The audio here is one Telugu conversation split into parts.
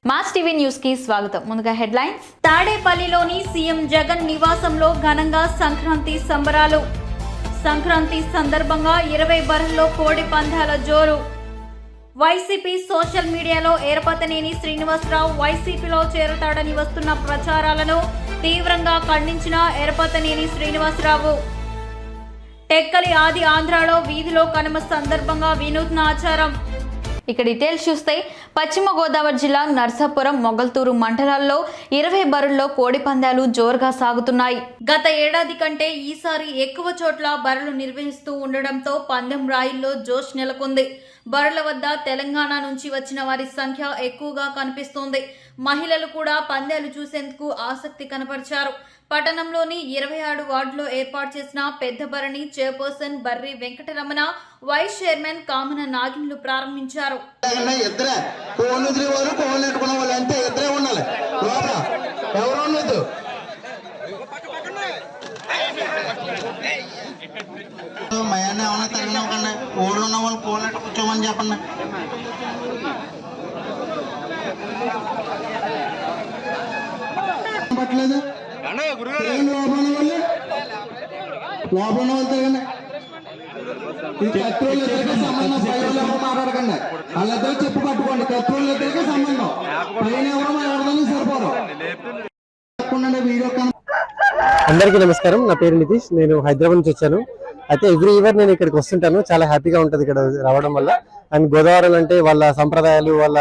మాస్ టీవీ న్యూస్ కి స్వాగతం. ముందుగా హెడ్లైన్స్. తాడేపల్లిలోని సీఎం జగన్ నివాసంలో ఘనంగా సంక్రాంతి సంబరాలు. సంక్రాంతి సందర్భంగా 20 బర్రెల్లో కోడి పందాల జోరు. వైసీపీ సోషల్ మీడియాలో ఏర్పతనేని శ్రీనివాసరావు వైసీపీలో చేరతాడని వస్తున్న ప్రచారాలను తీవ్రంగా ఖండించిన ఏర్పతనేని శ్రీనివాసరావు. టెక్కలి ఆది ఆంధ్రాలో వీధిలో కనుమ సందర్భంగా వినూత్న ఆచారం. ఇక డీటెయిల్స్ చూస్తే పశ్చిమ గోదావరి జిల్లా నర్సాపురం మొగల్తూరు మండలాల్లో 20 బర్రెల్లో కోడి పందాలు జోరుగా సాగుతున్నాయి. గత ఏడాది కంటే ఈసారి ఎక్కువ చోట్ల బర్రెలు నిర్వహిస్తూ ఉండడంతో పందెం రాయిల్లో జోష్ నెలకొంది. బర్రెల వద్ద తెలంగాణ నుంచి వచ్చిన వారి సంఖ్య ఎక్కువగా కనిపిస్తోంది. మహిళలు కూడా పందాలు చూసేందుకు ఆసక్తి కనపరిచారు. పట్టణంలోని 26 వార్డులో ఏర్పాటు చేసిన పెద్ద బర్రెని చైర్పర్సన్ బర్రి వెంకటరమణ, వైస్ చైర్మన్ కామన నాగిన్లు ప్రారంభించారు. మాట్లాడకండి, వాళ్ళిద్దరు చెప్పు పట్టుకోండి. కత్రులు ఇద్దరికి సంబంధం పైన ఎవరో మాట్లాడదాన్ని సరిపోరు. అందరికీ నమస్కారం. నా పేరు నితీష్. నేను హైదరాబాద్ నుంచి వచ్చాను. అయితే ఎవ్రీ ఇయర్ నేను ఇక్కడికి వస్తుంటాను. చాలా హ్యాపీగా ఉంటుంది ఇక్కడ రావడం వల్ల. అండ్ గోదావరి అంటే వాళ్ళ సంప్రదాయాలు, వాళ్ళ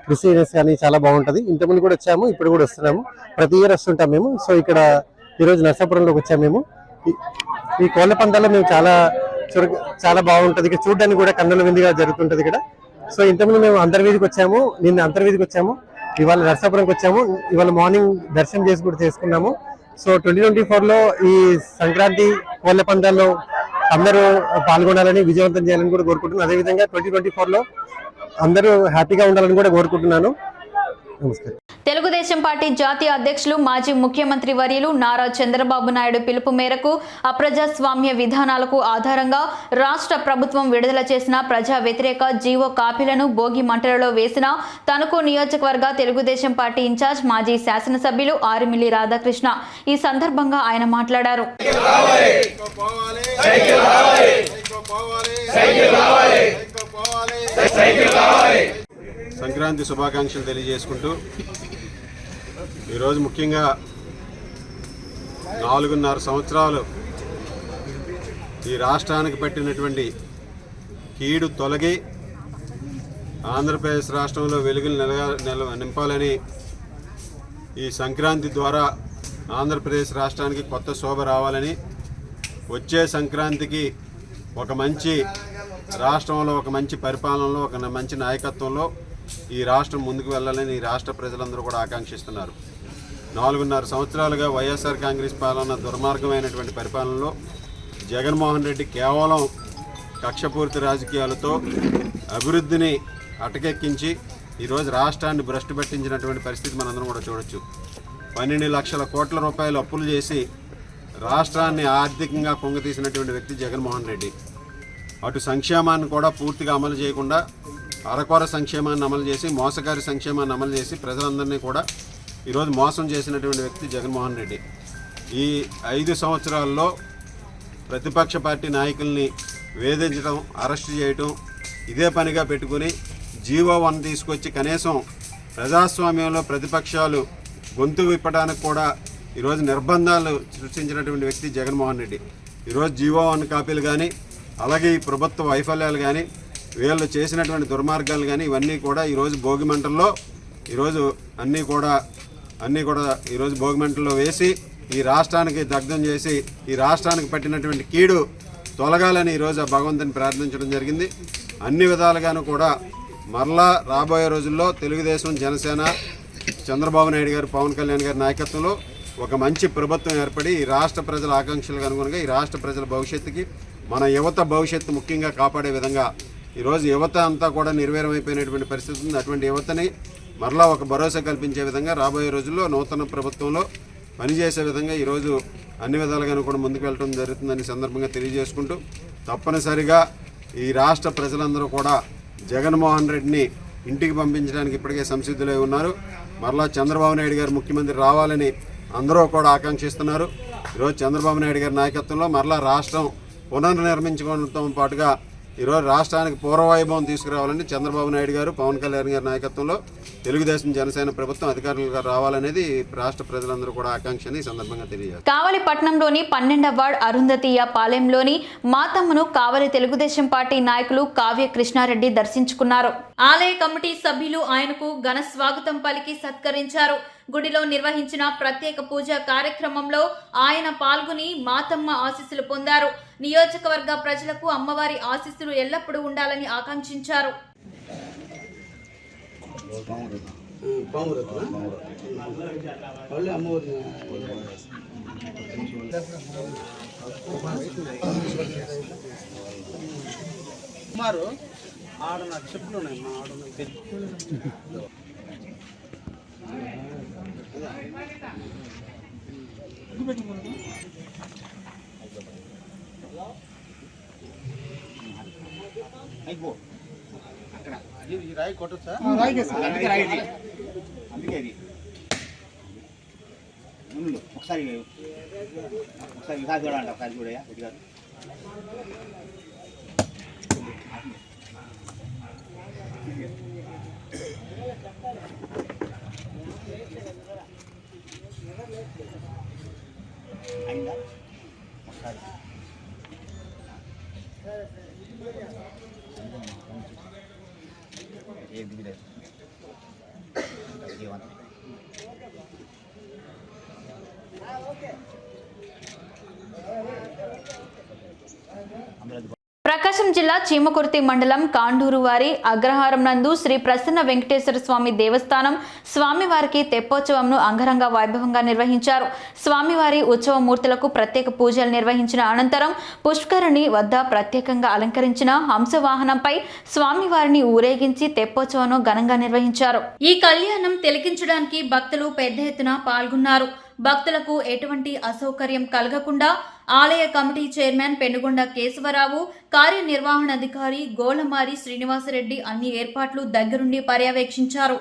క్రిస్టియన్స్ కానీ చాలా బాగుంటుంది. ఇంతకుముందు కూడా వచ్చాము, ఇప్పుడు కూడా వస్తున్నాము. ప్రతి ఇయర్ వస్తుంటాం మేము. సో ఇక్కడ ఈరోజు నర్సాపురంలోకి వచ్చాము మేము. ఈ కోళ్ల పందాల్లో మేము చాలా బాగుంటుంది. ఇక్కడ చూడడానికి కూడా కన్నుల విందుగా జరుగుతుంటది ఇక్కడ. సో ఇంతకుముందు మేము అంతర్వీధికి వచ్చాము, నిన్న అంతర్వీధికి వచ్చాము, ఇవాళ నర్సాపురంకి వచ్చాము. ఇవాళ మార్నింగ్ దర్శనం చేసి కూడా చేసుకున్నాము. సో 2024లో ఈ సంక్రాంతి కోళ్ల పందాల్లో అందరూ పాల్గొనాలని, విజయవంతం చేయాలని కూడా కోరుకుంటున్నాను. అదేవిధంగా 2024లో అందరూ హ్యాపీగా ఉండాలని కూడా కోరుకుంటున్నాను. నమస్కారం. తెలుగుదేశం పార్టీ జాతీయ అధ్యక్షులు మాజీ ముఖ్యమంత్రి వర్యులు నారా చంద్రబాబు నాయుడు పిలుపు మేరకు అప్రజాస్వామ్య విధానాలకు ఆధారంగా రాష్ట్ర ప్రభుత్వం విడుదల చేసిన ప్రజా వ్యతిరేక జీవో కాపీలను భోగి మంటలలో వేసిన తణుకు నియోజకవర్గ తెలుగుదేశం పార్టీ ఇన్ఛార్జ్ మాజీ శాసనసభ్యులు ఆరిమిల్లి రాధాకృష్ణ. ఈ సందర్భంగా ఆయన మాట్లాడారు. సంక్రాంతి శుభాకాంక్షలు తెలియజేసుకుంటూ ఈరోజు ముఖ్యంగా 4.5 సంవత్సరాలు ఈ రాష్ట్రానికి పట్టినటువంటి కీడు తొలగి ఆంధ్రప్రదేశ్ రాష్ట్రంలో వెలుగులు నింపాలని ఈ సంక్రాంతి ద్వారా ఆంధ్రప్రదేశ్ రాష్ట్రానికి కొత్త శోభ రావాలని, వచ్చే సంక్రాంతికి ఒక మంచి రాష్ట్రంలో, ఒక మంచి పరిపాలనలో, ఒక మంచి నాయకత్వంలో ఈ రాష్ట్రం ముందుకు వెళ్ళాలని ఈ రాష్ట్ర ప్రజలందరూ కూడా ఆకాంక్షిస్తున్నారు. 4.5 సంవత్సరాలుగా వైఎస్ఆర్ కాంగ్రెస్ పాలన దుర్మార్గమైనటువంటి పరిపాలనలో జగన్మోహన్ రెడ్డి కేవలం కక్షపూరిత రాజకీయాలతో అభివృద్ధిని అటకెక్కించి ఈరోజు రాష్ట్రాన్ని భ్రష్టు పట్టించినటువంటి పరిస్థితి మనందరం కూడా చూడొచ్చు. 12 లక్షల కోట్ల రూపాయలు అప్పులు చేసి రాష్ట్రాన్ని ఆర్థికంగా కుంగతీసినటువంటి వ్యక్తి జగన్మోహన్ రెడ్డి. అటు సంక్షేమాన్ని కూడా పూర్తిగా అమలు చేయకుండా అరకొర సంక్షేమాన్ని అమలు చేసి, మోసగారి సంక్షేమాన్ని అమలు చేసి ప్రజలందరినీ కూడా ఈరోజు మోసం చేసినటువంటి వ్యక్తి జగన్మోహన్ రెడ్డి. ఈ 5 సంవత్సరాల్లో ప్రతిపక్ష పార్టీ నాయకుల్ని వేధించడం, అరెస్ట్ చేయటం ఇదే పనిగా పెట్టుకుని జీవో 1 తీసుకొచ్చి కనీసం ప్రజాస్వామ్యంలో ప్రతిపక్షాలు గొంతు విప్పడానికి కూడా ఈరోజు నిర్బంధాలు సృష్టించినటువంటి వ్యక్తి జగన్మోహన్ రెడ్డి. ఈరోజు జీవో 1 కాపీలు కానీ, అలాగే ఈ ప్రభుత్వ వైఫల్యాలు కానీ, వీళ్ళు చేసినటువంటి దుర్మార్గాలు కానీ ఇవన్నీ కూడా ఈరోజు భోగి మంటల్లో ఈరోజు అన్నీ కూడా ఈరోజు భోగి మంటల్లో వేసి ఈ రాష్ట్రానికి దగ్ధం చేసి ఈ రాష్ట్రానికి పట్టినటువంటి కీడు తొలగాలని ఈరోజు ఆ భగవంతుని ప్రార్థించడం జరిగింది. అన్ని విధాలుగాను కూడా మరలా రాబోయే రోజుల్లో తెలుగుదేశం, జనసేన, చంద్రబాబు నాయుడు గారు, పవన్ కళ్యాణ్ గారి నాయకత్వంలో ఒక మంచి ప్రభుత్వం ఏర్పడి ఈ రాష్ట్ర ప్రజల ఆకాంక్షలకు అనుగుణంగా ఈ రాష్ట్ర ప్రజల భవిష్యత్తుకి, మన యువత భవిష్యత్తు ముఖ్యంగా కాపాడే విధంగా ఈరోజు యువత అంతా కూడా నిర్వీర్యమైపోయినటువంటి పరిస్థితి ఉంది. అటువంటి యువతని మరలా ఒక భరోసా కల్పించే విధంగా రాబోయే రోజుల్లో నూతన ప్రభుత్వంలో పనిచేసే విధంగా ఈరోజు అన్ని విధాలుగాను కూడా ముందుకు వెళ్ళడం జరుగుతుందని సందర్భంగా తెలియజేసుకుంటూ, తప్పనిసరిగా ఈ రాష్ట్ర ప్రజలందరూ కూడా జగన్మోహన్ రెడ్డిని ఇంటికి పంపించడానికి ఇప్పటికే సంసిద్ధులై ఉన్నారు. మరలా చంద్రబాబు నాయుడు గారు ముఖ్యమంత్రి రావాలని అందరూ కూడా ఆకాంక్షిస్తున్నారు. ఈరోజు చంద్రబాబు నాయుడు గారి నాయకత్వంలో మరలా రాష్ట్రం పునర్నిర్మించుకోవడంతో పాటుగా ఈరోజు రాష్ట్రానికి పూర్వవైభవం తీసుకురావాలని చంద్రబాబు నాయుడు గారు, పవన్ కళ్యాణ్ గారి నాయకత్వంలో తెలుగుదేశం జనసేన ప్రభుత్వం అధికారులుగా రావాలనేది రాష్ట్ర ప్రజలందరూ కూడా ఆకాంక్ష అని ఈ సందర్భంగా తెలియజేస్తారు. కావలి పట్టణంలోని 12వ వార్డ్ అరుంధతీయ పాలెంలోని మాతమ్మను కావలి తెలుగుదేశం పార్టీ నాయకులు కావ్య కృష్ణారెడ్డి దర్శించుకున్నారు. ఆలయ కమిటీ సభ్యులు ఆయనకు ఘన స్వాగతం పలికి సత్కరించారు. గుడిలో నిర్వహించిన ప్రత్యేక పూజా కార్యక్రమంలో ఆయన పాల్గొని మాతమ్మ ఆశీస్సులు పొందారు. నియోజకవర్గ ప్రజలకు అమ్మవారి ఆశీస్సులు ఎల్లప్పుడూ ఉండాలని ఆకాంక్షించారు. రాయి కొట్టొచ్చా? అందుకే అది ఒకసారి చూడండి, ఒకసారి చూడయా గారు. అయిందా ఒకసారి ప్రకాశం జిల్లా చీమకుర్తి మండలం కాండూరు వారి అగ్రహారం నందు శ్రీ ప్రసన్న వెంకటేశ్వర స్వామి దేవస్థానం స్వామివారికి తెప్పోత్సవంను అంగరంగ వైభవంగా నిర్వహించారు. స్వామివారి ఉత్సవ మూర్తులకు ప్రత్యేక పూజలు నిర్వహించిన అనంతరం పుష్కరిణి వద్ద ప్రత్యేకంగా అలంకరించిన హంసవాహనంపై స్వామివారిని ఊరేగించి తెప్పోత్సవంను ఘనంగా నిర్వహించారు. ఈ కళ్యాణం తిలకించడానికి భక్తులు పెద్ద ఎత్తున పాల్గొన్నారు. భక్తులకు ఎటువంటి అసౌకర్యం కలగకుండా ఆలయ కమిటీ చైర్మన్ పెనుగొండ కేశవరావు, కార్యనిర్వహణాధికారి గోలమారి శ్రీనివాసరెడ్డి అన్ని ఏర్పాట్లు దగ్గరుండి పర్యవేక్షించారు.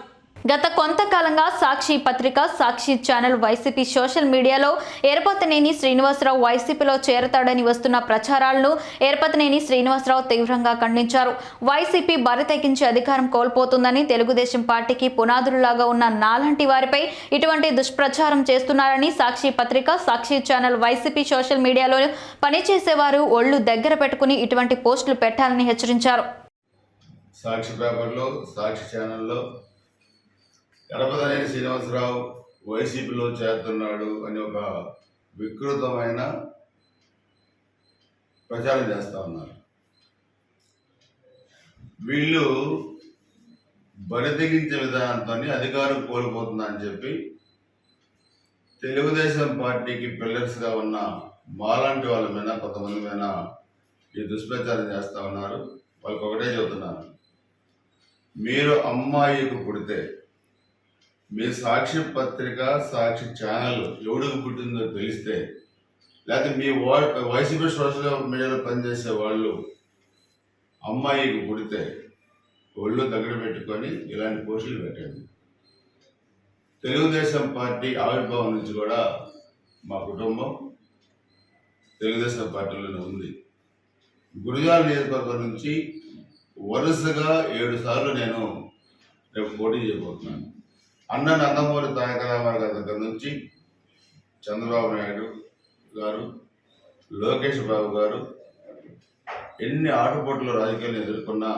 గత కొంతకాలంగా సాక్షి పత్రిక, సాక్షి ఛానల్ వైసీపీ సోషల్ మీడియాలో ఎరపతినేని శ్రీనివాసరావు వైసీపీలో చేరతాడని వస్తున్న ప్రచారాలను ఎరపతినేని శ్రీనివాసరావు తీవ్రంగా ఖండించారు. వైసీపీ బరితెగించి అధికారం కోల్పోతుందని, తెలుగుదేశం పార్టీకి పునాదులులాగా ఉన్న నాలాంటి వారిపై ఇటువంటి దుష్ప్రచారం చేస్తున్నారని సాక్షి పత్రిక, సాక్షి ఛానల్ వైసీపీ సోషల్ మీడియాలో పనిచేసేవారు ఒళ్ళు దగ్గర పెట్టుకుని ఇటువంటి పోస్టులు పెట్టాలని హెచ్చరించారు. సాక్షి పేపర్లో, సాక్షి ఛానల్లో ఎరపతినేని శ్రీనివాసరావు వైసీపీలో చేరుతున్నాడు అని ఒక వికృతమైన ప్రచారం చేస్తూ ఉన్నారు. వీళ్ళు బరితెగించే విధానంతో అధికారం కోల్పోతుందని చెప్పి తెలుగుదేశం పార్టీకి పిల్లర్స్గా ఉన్న మాలాంటి వాళ్ళ మీద, కొంతమంది మీద ఈ దుష్ప్రచారం చేస్తూ ఉన్నారు. వాళ్ళకి ఒకటే చెబుతున్నారు, మీరు అమ్మాయికి పుడితే మీ సాక్షి పత్రిక, సాక్షి ఛానల్ ఎవడికి పుట్టిందో తెలిస్తే, లేకపోతే మీ వైసీపీ సోషల్ మీడియాలో పనిచేసే వాళ్ళు అమ్మాయికి పుడితే ఒళ్ళు దగ్గర పెట్టుకొని ఇలాంటి పోస్టులు పెట్టండి. తెలుగుదేశం పార్టీ ఆవిర్భావం నుంచి కూడా మా కుటుంబం తెలుగుదేశం పార్టీలోనే ఉంది. గురజాల నియోజకవర్గం నుంచి వరుసగా 7 సార్లు నేను రేపు పోటీ చేయబోతున్నాను. అన్న నందమూరి తారక రామారావు గారి దగ్గర నుంచి చంద్రబాబు నాయుడు గారు, లోకేష్ బాబు గారు ఎన్ని ఆటుపోట్లు రాజకీయాలను ఎదుర్కొన్నా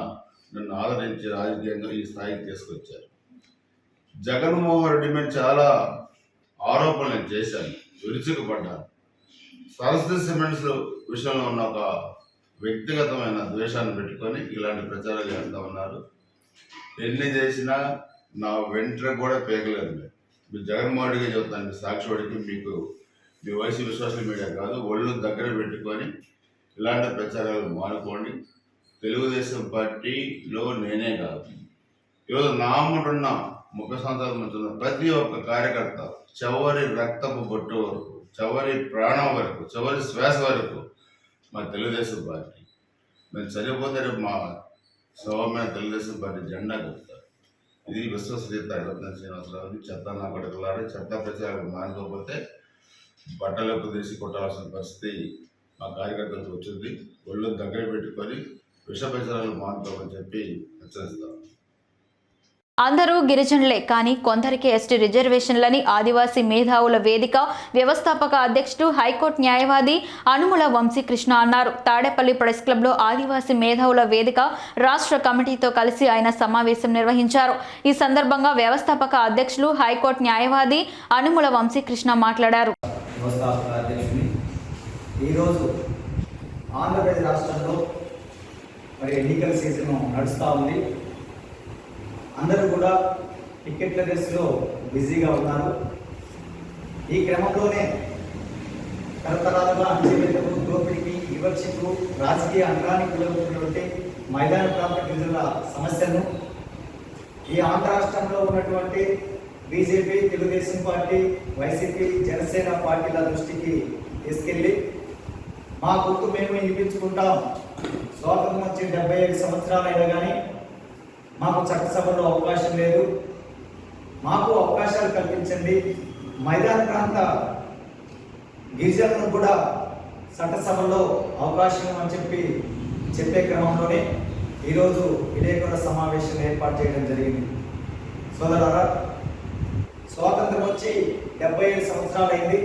నన్ను ఆదరించి రాజకీయంగా ఈ స్థాయికి తీసుకొచ్చారు. జగన్మోహన్ రెడ్డి మీద చాలా ఆరోపణలు చేశాను, విరుచుకుపడ్డాను. సరస్వతి సిమెంట్స్ విషయంలో ఉన్న ఒక వ్యక్తిగతమైన ద్వేషాన్ని పెట్టుకొని ఇలాంటి ప్రచారాలు చేస్తూ ఉన్నారు. ఎన్ని చేసినా నా వెంట్ర కూడా పేగలేదు. మీరు జగన్మోహన్ రెడ్డిగా చెబుతాను, సాక్షివాడికి మీకు మీ వైసీపీ సోషల్ మీడియా కాదు, ఒళ్ళు దగ్గర పెట్టుకొని ఇలాంటి ప్రచారాలు మానుకోండి. తెలుగుదేశం పార్టీలో నేనే కాదు, ఈరోజు నాముడున్న 30 సంవత్సరాల నుంచి ఉన్న ప్రతి ఒక్క కార్యకర్త చివరి రక్తపు బొట్టు వరకు, చివరి ప్రాణం వరకు, చివరి శ్వాస వరకు మా తెలుగుదేశం పార్టీ. మేము చనిపోతే మా శవమైన తెలుగుదేశం పార్టీ జెండా కలుపుతారు. ఇది విశ్వసనీయత రత్న శ్రీనివాసరావు. చెత్త నా పడకలాడే చెత్త ప్రచారం మానుకోకపోతే బట్టలు కుదిసి కొట్టాల్సిన పరిస్థితి మా కార్యకర్తలకు వచ్చింది. ఒళ్ళు దగ్గర పెట్టుకొని విష ప్రచారాలు మానుకోమని చెప్పి హెచ్చరిస్తాం. అందరూ గిరిజనులే, కానీ కొందరికి ఎస్టీ రిజర్వేషన్లని ఆదివాసీ మేధావుల వేదిక వ్యవస్థాపక అధ్యక్షుడు హైకోర్టు న్యాయవాది అనుముల వంశీకృష్ణ అన్నారు. తాడేపల్లి ప్రెస్ క్లబ్లో ఆదివాసీ మేధావుల వేదిక రాష్ట్ర కమిటీతో కలిసి ఆయన సమావేశం నిర్వహించారు. ఈ సందర్భంగా వ్యవస్థాపక అధ్యక్షులు హైకోర్టు న్యాయవాది అనుముల వంశీకృష్ణ మాట్లాడారు. ఈరోజు ఆంధ్రప్రదేశ్ రాష్ట్రంలో మరి ఎన్నికల సీజన్ నడుస్తూ ఉంది. అందరూ కూడా టికెట్ల రేసులో బిజీగా ఉన్నారు. ఈ క్రమంలోనే తరతరాలుగా అంచెలకు దోపిడికి వివక్షకు రాజకీయ అంతరానికి గురవుతున్నటువంటి మైదాన ప్రాంత గిరిజనుల సమస్యను ఈ ఆంధ్ర రాష్ట్రంలో ఉన్నటువంటి BJP, Telugu Desam party, YCP, Janasena పార్టీల దృష్టికి తీసుకెళ్ళి మా గుర్తు మేము వినిపించుకుంటాం, స్వాతంత్రం వచ్చి 75 సంవత్సరాలైనా కానీ మాకు చట్టసభలో అవకాశం లేదు, మాకు అవకాశాలు కల్పించండి, మైదాన ప్రాంత గిరిజనులకు కూడా చట్టసభలో అవకాశం అని చెప్పే క్రమంలోనే ఈరోజు విలేకరుల సమావేశం ఏర్పాటు చేయడం జరిగింది. సోదరులారా, స్వాతంత్రం వచ్చి 75 సంవత్సరాలైంది.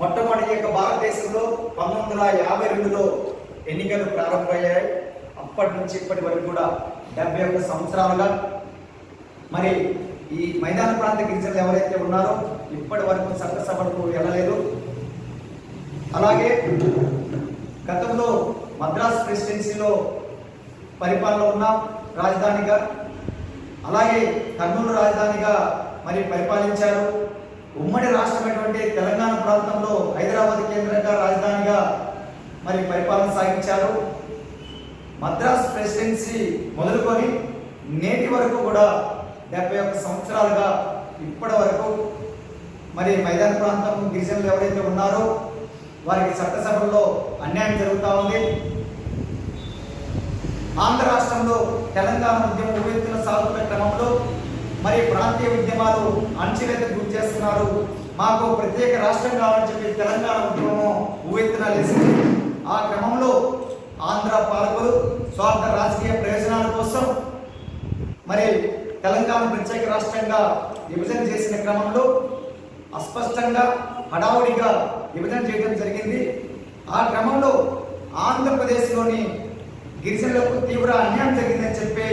మొట్టమొదటి భారతదేశంలో 1952లో ఎన్నికలు ప్రారంభమయ్యాయి. అప్పటి నుంచి ఇప్పటి వరకు కూడా 71 సంవత్సరాలుగా మరి ఈ మైదాన ప్రాంత గిరిజనులు ఎవరైతే ఉన్నారో ఇప్పటి వరకు చట్టసభలకు వెళ్ళలేదు. అలాగే గతంలో మద్రాస్ ప్రెసిడెన్సీలో పరిపాలన ఉన్న రాజధానిగా, అలాగే కర్నూలు రాజధానిగా మరి పరిపాలించారు. ఉమ్మడి రాష్ట్రమైనటువంటి తెలంగాణ ప్రాంతంలో హైదరాబాద్ కేంద్రంగా రాజధానిగా మరి పరిపాలన సాగించారు. మద్రాస్ ప్రెసిడెన్సీ మొదలుకొని నేటి వరకు కూడా 71 సంవత్సరాలుగా ఇప్పటి వరకు మరి మైదాన ప్రాంతం గిరిజనులు ఎవరైతే ఉన్నారో వారికి చట్టసభల్లో అన్యాయం జరుగుతూ ఉంది. ఆంధ్ర రాష్ట్రంలో తెలంగాణ ఉద్యమం ఉవ్వెత్తున సాగుతున్న క్రమంలో మరి ప్రాంతీయ ఉద్యమాలు అణచివేతకు గురి చేస్తున్నారు. మాకు ప్రత్యేక రాష్ట్రం కావాలని చెప్పి తెలంగాణ ఉద్యమము ఉవ్వెత్తున లేసింది. ఆ క్రమంలో ఆంధ్ర పాలకులు స్వార్థ రాజకీయ ప్రయోజనాల కోసం మరి తెలంగాణ ప్రత్యేక రాష్ట్రంగా విభజన చేసిన క్రమంలో అస్పష్టంగా హడావుడిగా విభజన చేయడం జరిగింది. ఆ క్రమంలో ఆంధ్రప్రదేశ్లోని గిరిజనులకు తీవ్ర అన్యాయం జరిగిందని చెప్పి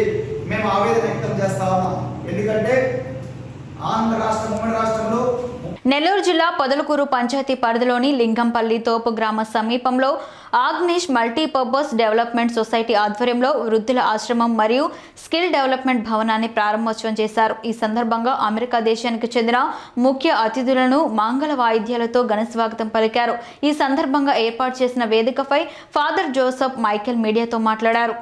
మేము ఆవేదన వ్యక్తం చేస్తా ఉన్నాం. ఎందుకంటే ఆంధ్ర రాష్ట్రం ఉమ్మడి రాష్ట్రంలో నెల్లూరు జిల్లా పొదలకూరు పంచాయతీ పరిధిలోని లింగంపల్లి తోపు గ్రామ సమీపంలో ఆగ్నేష్ మల్టీపర్పస్ డెవలప్మెంట్ సొసైటీ ఆధ్వర్యంలో వృద్ధుల ఆశ్రమం మరియు స్కిల్ డెవలప్మెంట్ భవనాన్ని ప్రారంభోత్సవం చేశారు. ఈ సందర్భంగా అమెరికా దేశానికి చెందిన ముఖ్య అతిథులను మంగళ వాయిద్యాలతో ఘనస్వాగతం పలికారు. ఈ సందర్భంగా ఏర్పాటు చేసిన వేదికపై ఫాదర్ జోసెఫ్ మైకేల్ మీడియాతో మాట్లాడారు.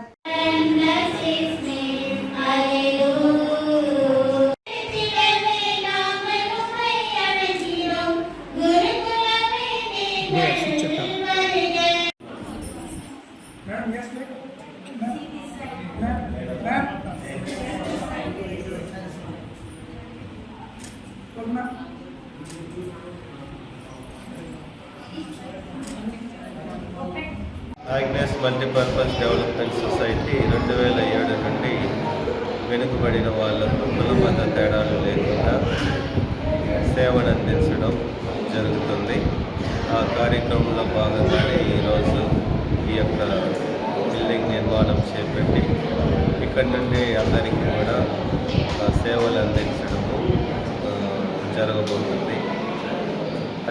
ఆగ్నేస్ మల్టీపర్పస్ డెవలప్మెంట్ సొసైటీ 2007 నుండి వెనుకబడిన వాళ్ళకు కులమత తేడాలు లేకుండా సేవను అందించడం జరుగుతుంది. ఆ కార్యక్రమంలో భాగంగానే ఈరోజు ఈ యొక్క బిల్డింగ్ నిర్మాణం చేపట్టి ఇక్కడ నుండి అందరికీ కూడా సేవలు అందించడము జరగబోతుంది.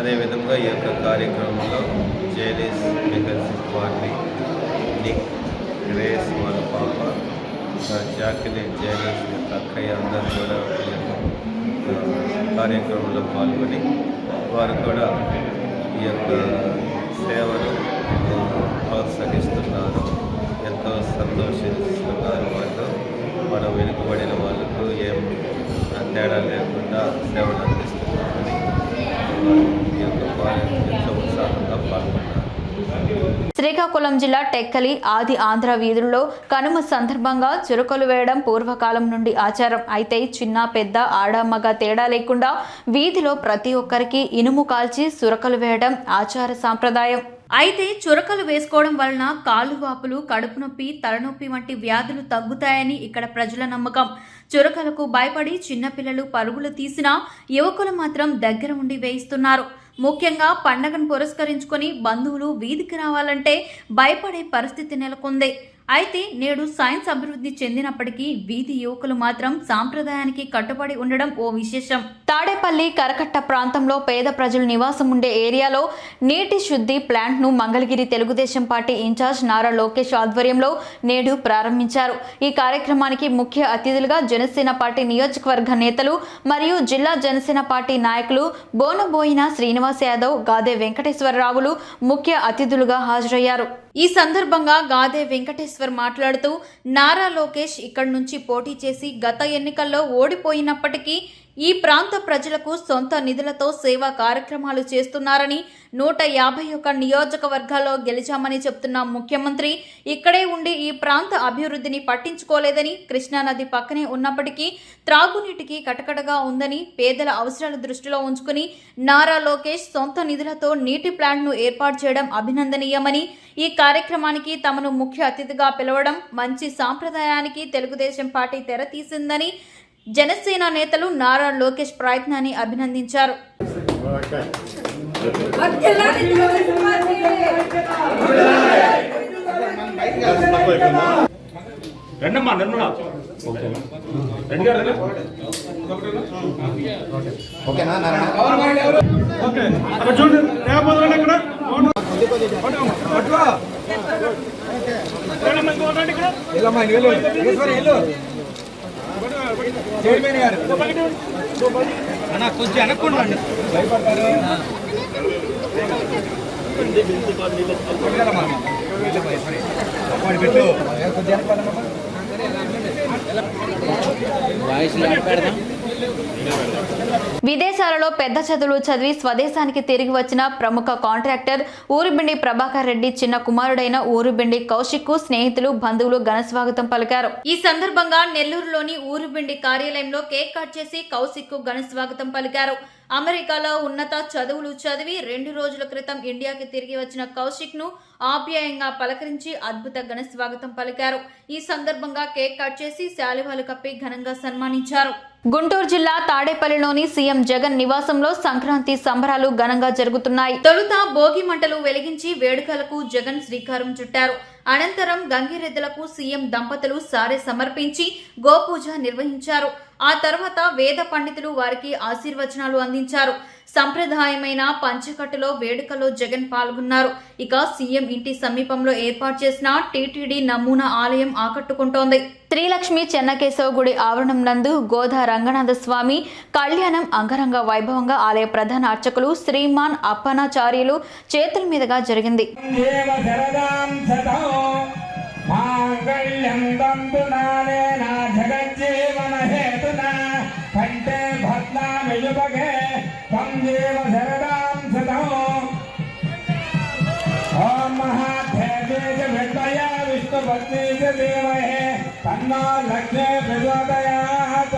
అదేవిధంగా ఈ యొక్క కార్యక్రమంలో జేలీస్ మెకల్సిన్ పార్టీ, నిక్, గ్రేస్ వాళ్ళ పాప, జాక్లిన్ జేలీస్ యొక్క అక్కయ్య అందరూ కూడా ఈ యొక్క కార్యక్రమంలో పాల్గొని వారు కూడా ఈ యొక్క సేవను ప్రోత్సహిస్తున్నారు, ఎంతో సంతోషిస్తున్నారు. వాళ్ళు మనం వెనుకబడిన వాళ్ళకు ఏం తేడా లేకుండా సేవలు అందిస్తున్నారని ఈ యొక్క ఎంతో ఉత్సాహంగా పాల్గొన్నారు. శ్రీకాకుళం జిల్లా టెక్కలి ఆది ఆంధ్ర వీధుల్లో కనుమ సందర్భంగా చురకలు వేయడం పూర్వకాలం నుండి ఆచారం. అయితే చిన్న పెద్ద ఆడ మగ తేడా లేకుండా వీధిలో ప్రతి ఒక్కరికి ఇనుము కాల్చి సురకలు వేయడం ఆచార సాంప్రదాయం. అయితే చురకలు వేసుకోవడం వలన కాళ్ళు వాపులు, కడుపు నొప్పి, తలనొప్పి వంటి వ్యాధులు తగ్గుతాయని ఇక్కడ ప్రజల నమ్మకం. చురకలకు భయపడి చిన్నపిల్లలు పరుగులు తీసినా యువకులు మాత్రం దగ్గర ఉండి వేయిస్తున్నారు. ముఖ్యంగా పండగను పురస్కరించుకొని బంధువులు వీధికి రావాలంటే భయపడే పరిస్థితి నెలకొంది. అయితే నేడు సైన్స్ అభివృద్ధి చెందినప్పటికీ వీధి యువకులు మాత్రం సాంప్రదాయానికి కట్టుబడి ఉండడం ఓ విశేషం. తాడేపల్లి కరకట్ట ప్రాంతంలో పేద ప్రజలు నివాసం ఉండే ఏరియాలో నీటి శుద్ధి ప్లాంట్ను మంగళగిరి తెలుగుదేశం పార్టీ ఇన్ఛార్జ్ నారా లోకేష్ ఆధ్వర్యంలో నేడు ప్రారంభించారు. ఈ కార్యక్రమానికి ముఖ్య అతిథులుగా జనసేన పార్టీ నియోజకవర్గ నేతలు మరియు జిల్లా జనసేన పార్టీ నాయకులు బోనబోయిన శ్రీనివాస్ యాదవ్, గాదే వెంకటేశ్వరరావులు ముఖ్య అతిథులుగా హాజరయ్యారు. ఈ సందర్భంగా గాదే వెంకటేశ్వర్ మాట్లాడుతూ నారా లోకేష్ ఇక్కడి నుంచి పోటీ చేసి గత ఎన్నికల్లో ఓడిపోయినప్పటికీ ఈ ప్రాంత ప్రజలకు సొంత నిధులతో సేవా కార్యక్రమాలు చేస్తున్నారని, 151 నియోజకవర్గాల్లో గెలిచామని చెప్తున్న ముఖ్యమంత్రి ఇక్కడే ఉండి ఈ ప్రాంత అభివృద్ధిని పట్టించుకోలేదని, కృష్ణానది పక్కనే ఉన్నప్పటికీ త్రాగునీటికి కటకటగా ఉందని, పేదల అవసరాలు దృష్టిలో ఉంచుకుని నారా లోకేష్ సొంత నిధులతో నీటి ప్లాంట్ను ఏర్పాటు చేయడం అభినందనీయమని, ఈ కార్యక్రమానికి తమను ముఖ్య అతిథిగా పిలవడం మంచి సాంప్రదాయానికి తెలుగుదేశం పార్టీ తెరతీసిందని జనసేన నేతలు నారా లోకేష్ ప్రయత్నాన్ని అభినందించారు. కొంచెం అనుకున్నాను విదేశాలలో పెద్ద చదువులు చదివి స్వదేశానికి తిరిగి వచ్చిన ప్రముఖ కాంట్రాక్టర్ ఊరుబిండి ప్రభాకర్ రెడ్డి చిన్న కుమారుడైన ఊరుబిండి కౌశిక్ కు స్నేహితులు, బంధువులు ఘన స్వాగతం పలికారు. ఈ సందర్భంగా నెల్లూరులోని ఊరుబిండి కార్యాలయంలో కేక్ కట్ చేసి కౌశిక్ కు ఘన స్వాగతం పలికారు. అమెరికాలో ఉన్నత చదువులు చదివి 2 రోజుల క్రితం ఇండియాకి తిరిగి వచ్చిన కౌశిక్ ను ఆప్యాయంగా పలకరించి అద్భుత ఘన స్వాగతం పలికారు. ఈ సందర్భంగా కేక్ కట్ చేసి శాలువాలు కప్పి ఘనంగా సన్మానించారు. గుంటూరు జిల్లా తాడేపల్లిలోని సీఎం జగన్ నివాసంలో సంక్రాంతి సంబరాలు ఘనంగా జరుగుతున్నాయి. తొలుత భోగి మంటలు వెలిగించి వేడుకలకు జగన్ శ్రీకారం చుట్టారు. అనంతరం గంగిరెద్దులకు సీఎం దంపతులు సారె సమర్పించి గోపూజ నిర్వహించారు. ఆ తర్వాత వేద పండితులు వారికి ఆశీర్వచనాలు అందించారు. సంప్రదాయమైన పంచకట్టులో వేడుకలో జగన్ పాల్గొన్నారు. ఇక సీఎం ఇంటి సమీపంలో ఏర్పాటు చేసిన టీటీడీ నమూనా ఆలయం ఆకట్టుకుంటోంది. శ్రీలక్ష్మి చెన్నకేశవ గుడి ఆవరణం నందు గోదా రంగనాథ స్వామి కళ్యాణం అంగరంగ వైభవంగా ఆలయ ప్రధాన అర్చకులు శ్రీమాన్ అప్పనాచార్యులు చేతుల మీదుగా జరిగింది. तन्नो लक्ष्मी प्रचोदयात्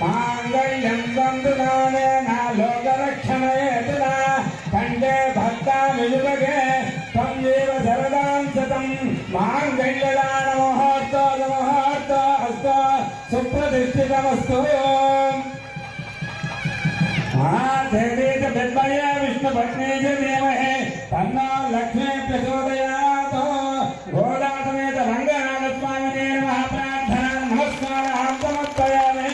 माङ्गल्यं वन्दनानेन लोकरक्षणहेतुना कण्ठे भक्तामिजुभगे त्वं देव शरदां शतं माङ्गल्यदानमुहूर्तो अस्तु सुप्रतिष्ठितमस्तु देवी च विद्महे विष्णुपत्नी च धीमहि तन्नो लक्ष्मी प्रचोदयात् घोडासमेत रङ्गनाथ स्वामिने नमः प्रार्थना नमस्कारान् समर्पयामि।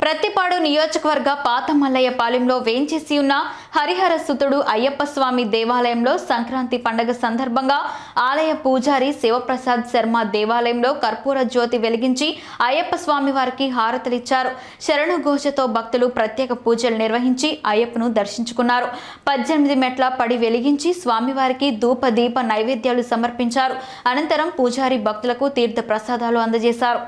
ప్రతి వేములపాడు నియోజకవర్గ పాత మల్లయ్యపాలెంలో వేంచేసి ఉన్న హరిహర సుతుడు అయ్యప్ప స్వామి దేవాలయంలో సంక్రాంతి పండుగ సందర్భంగా ఆలయ పూజారి శివప్రసాద్ శర్మ దేవాలయంలో కర్పూర జ్యోతి వెలిగించి అయ్యప్ప స్వామి వారికి హారతులిచ్చారు. శరణుఘోషతో భక్తులు ప్రత్యేక పూజలు నిర్వహించి అయ్యప్పను దర్శించుకున్నారు. 18 మెట్ల పడి వెలిగించి స్వామివారికి ధూప దీప నైవేద్యాలు సమర్పించారు. అనంతరం పూజారి భక్తులకు తీర్థ ప్రసాదాలు అందజేశారు.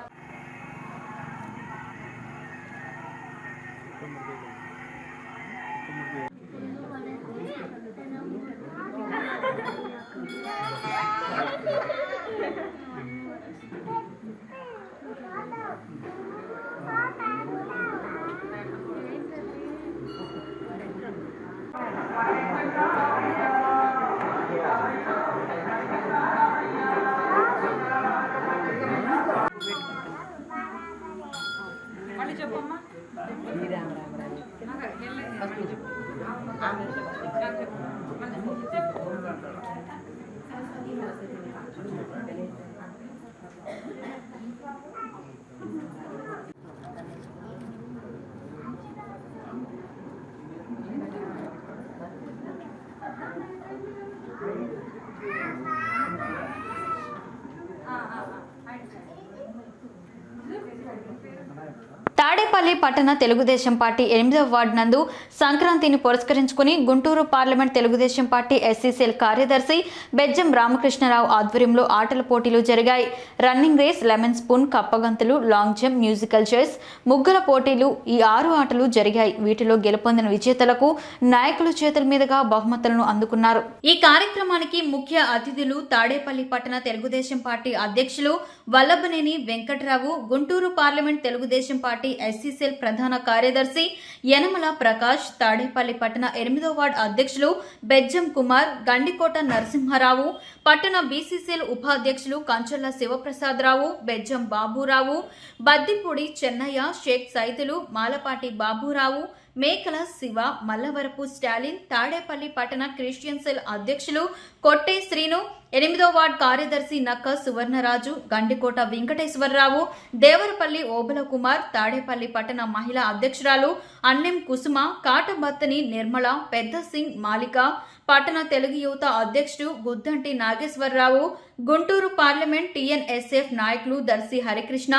తాడేపల్లి పట్టణ తెలుగుదేశం పార్టీ 8వ వార్డు నందు సంక్రాంతిని పురస్కరించుకుని Guntur parliament Telugu Desam party SC cell కార్యదర్శి బెజ్జం రామకృష్ణరావు ఆధ్వర్యంలో ఆటల పోటీలు జరిగాయి. రన్నింగ్ రేస్, లెమన్ స్పూన్, కప్పగంతులు, లాంగ్ జంప్, మ్యూజికల్ చైర్స్, ముగ్గుల పోటీలు ఈ 6 ఆటలు జరిగాయి. వీటిలో గెలుపొందిన విజేతలకు నాయకుల చేతుల మీదుగా బహుమతులను అందుకున్నారు. ఈ కార్యక్రమానికి ముఖ్య అతిథులు తాడేపల్లి పట్టణ తెలుగుదేశం పార్టీ అధ్యక్షులు Vallabhaneni Venkatrao, Guntur parliament Telugu Desam party SC cell ప్రధాన కార్యదర్శి యనమల ప్రకాష్, తాడేపల్లి పట్టణ 8వ వార్డు అధ్యక్షులు బెజ్జం కుమార్, గండికోట నరసింహారావు, పట్టణ బీసీసీఎల్ ఉపాధ్యక్షులు కంచర్ల శివప్రసాదరావు, బెజ్జం బాబురావు, బద్దిపూడి చెన్నయ్య, షేక్ సైతులు, మాలపాటి బాబురావు, మేకల శివ, మల్లవరపు స్టాలిన్, తాడేపల్లి పట్టణ క్రిస్టియన్ సెల్ అధ్యక్షులు కొట్టే శ్రీను, 8వ వార్డు కార్యదర్శి నక్క సువర్ణరాజు, గండికోట వెంకటేశ్వరరావు, దేవరపల్లి ఓబుల కుమార్, తాడేపల్లి పట్టణ మహిళా అధ్యక్షురాలు అన్నెం కుసుమ, కాటబత్తని నిర్మల, పెద్ద సింగ్ మాలిక, పట్టణ తెలుగు యువత అధ్యక్షుడు గుద్దంటి నాగేశ్వరరావు, గుంటూరు పార్లమెంట్ టీఎన్ఎస్ఎఫ్ నాయకులు దర్శి హరికృష్ణ,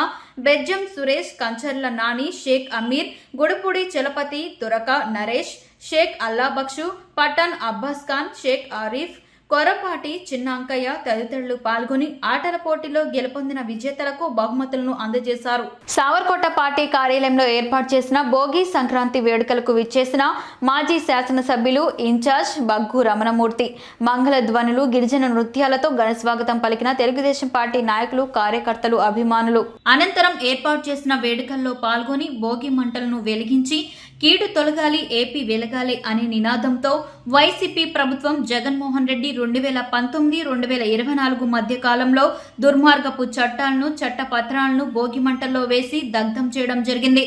బెజ్జం సురేష్, కంచర్ల నాని, షేక్ అమీర్, గుడుపూడి చలపతి, తురక నరేష్, షేక్ అల్లాబక్షు, పఠాన్ అబ్బాస్ ఖాన్, షేక్ ఆరిఫ్, కొరపాటి చిన్న అంకయ్య తదితరులు పాల్గొని ఆటల పోటీలో గెలుపొందిన విజేతలకు బహుమతులను అందజేశారు. సావర్కోట పార్టీ కార్యాలయంలో ఏర్పాటు చేసిన భోగి సంక్రాంతి వేడుకలకు విచ్చేసిన మాజీ శాసనసభ్యులు ఇన్ఛార్జ్ బగ్గు రమణమూర్తి మంగళ ధ్వనులు, గిరిజన నృత్యాలతో ఘన స్వాగతం పలికిన తెలుగుదేశం పార్టీ నాయకులు, కార్యకర్తలు, అభిమానులు. అనంతరం ఏర్పాటు చేసిన వేడుకల్లో పాల్గొని భోగి మంటలను వెలిగించి కీడు తొలగాలి, ఏపీ వెలగాలి అనే నినాదంతో వైసీపీ ప్రభుత్వం జగన్మోహన్ రెడ్డి 2019-2024 మధ్య కాలంలో దుర్మార్గపు చట్టాలను, చట్టపత్రాలను భోగి మంటల్లో వేసి దగ్ధం చేయడం జరిగింది.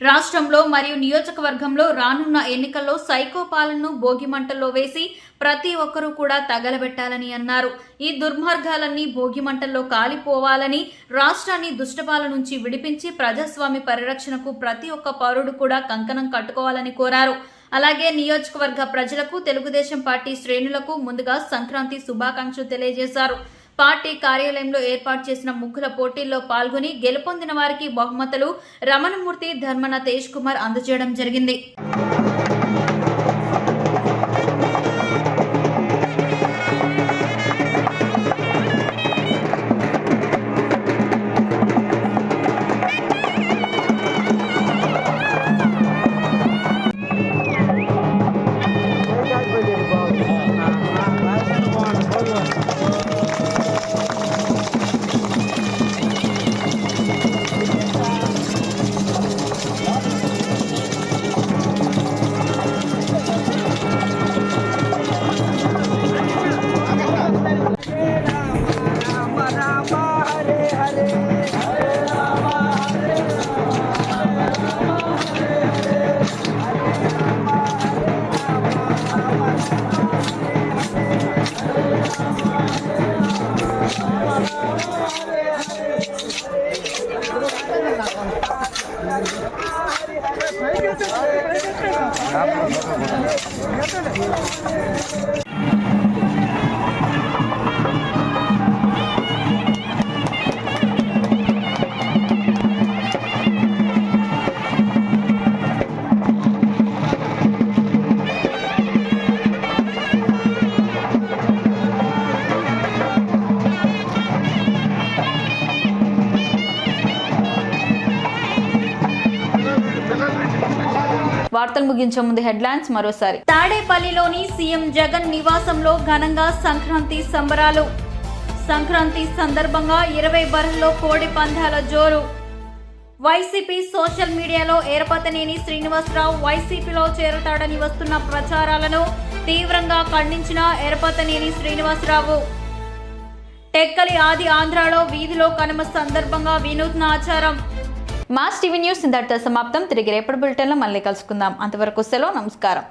రాష్ట్రంలో మరియు నియోజకవర్గంలో రానున్న ఎన్నికల్లో సైకో పాలనను భోగి మంటల్లో వేసి ప్రతి ఒక్కరూ కూడా తగలబెట్టాలని అన్నారు. ఈ దుర్మార్గాలన్నీ భోగి మంటల్లో కాలిపోవాలని, రాష్ట్రాన్ని దుష్టపాల నుంచి విడిపించి ప్రజాస్వామ్య పరిరక్షణకు ప్రతి ఒక్క పౌరుడు కూడా కంకణం కట్టుకోవాలని కోరారు. అలాగే నియోజకవర్గ ప్రజలకు, తెలుగుదేశం పార్టీ శ్రేణులకు ముందుగా సంక్రాంతి శుభాకాంక్షలు తెలియజేశారు. పార్టీ కార్యాలయంలో ఏర్పాటు చేసిన ముగ్గుల పోటీల్లో పాల్గొని గెలుపొందిన వారికి బహుమతులు రమణమూర్తి, ధర్మన తేజ్ కుమార్ అందజేయడం జరిగింది. వార్తలు ముగించే ముందు హెడ్లైన్స్ మరోసారి. తాడేపల్లిలోని సీఎం జగన్ నివాసంలో ఘనంగా సంక్రాంతి సంబరాలు. సంక్రాంతి సందర్భంగా 20 బరుల్లో కోడి పందాల జోరు. వైసీపీ సోషల్ మీడియాలో ఎరపతనేని శ్రీనివాసరావు వైసీపీలో చేరతాడని వస్తున్న ప్రచారాలను తీవ్రంగా ఖండించిన ఎరపతనేని శ్రీనివాసరావు. టెక్కలి ఆది ఆంధ్రాలో వీధిలో కనుమ సందర్భంగా వినూత్న ఆచారం. మాస్ టీవీ న్యూస్ ఇంతటితో సమాప్తం. తిరిగి రేపటి బులెటిన్లో మళ్ళీ కలుసుకుందాం. అంతవరకు సెలవు. నమస్కారం.